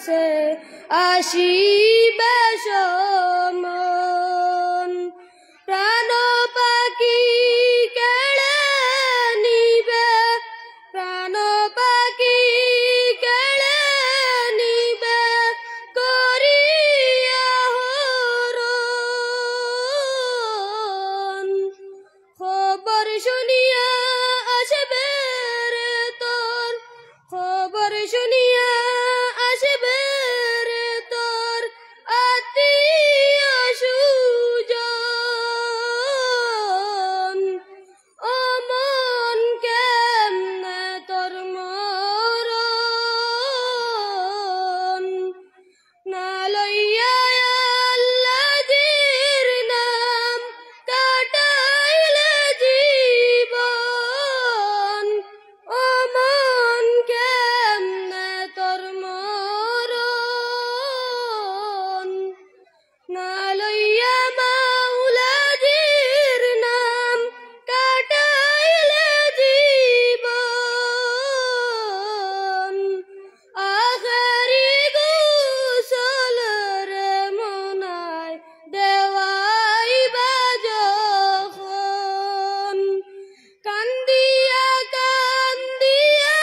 কাছে আসিবে সমন প্রাণ পাখি কেড়ে নিবে প্রাণ পাখি কেড়ে নিবে করিয়া হরণ খবর শুনিয়া আসবে রে তোর খবর শুনিয়া আসবে রে তোর আত্মীয় সুজন ও মন কেমনে তোর মরণ না লইয়া আল্লাহর নাম কাটাইলে জীবন ও মন কেমনে তোর মরণ না লইয়া মাওলাজির নাম কাটাইলে জীবন আখেরি গোসল রে মনায় দেওয়াইবা যখন কান্দিয়া কান্দিয়া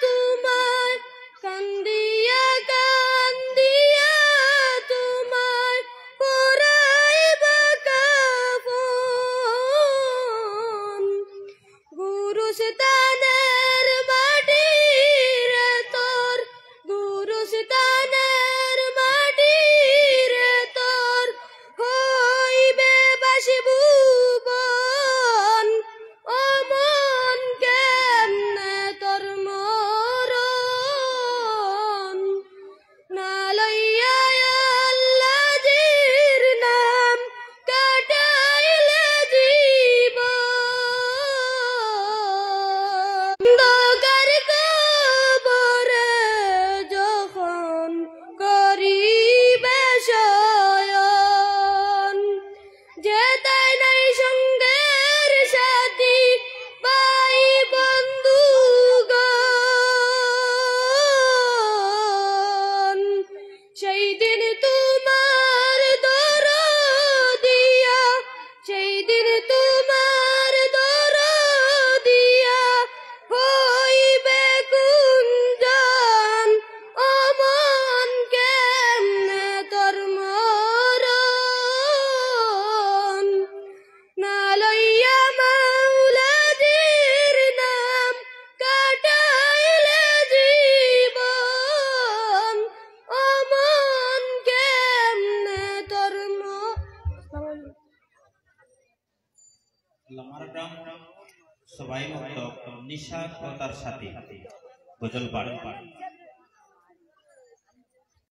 তোমায় কান্দিয়া কান্দিয়া তোমায় পরাইবা কাফন গুরুস্তানের মাটি রে তোর গুরুস্তানের মাটি রে তোর হইবে বাসি ভুবন ও মন কেমনে তোর মরণ না লইয়া আল্লাহর নাম কাটাইলে জীবন অন্ধকার কবরে যখন করিবে শয়ন যেতাই নাই সঙ্গের সাথী ভাই বন্ধুগণ সেই দিন তোমার দরদিয়া সেই দিন তোমার দরদিয়া হইবে কুঞ্জন ও মন কেমনে তোর মরণ না লইয়া মাওলাজির নাম কাটাইলে জীবন ও মন কেমনে তোর লামারগ্রাম সবাই মুক্ত নিশা ও তার সাথে গজল পাঠ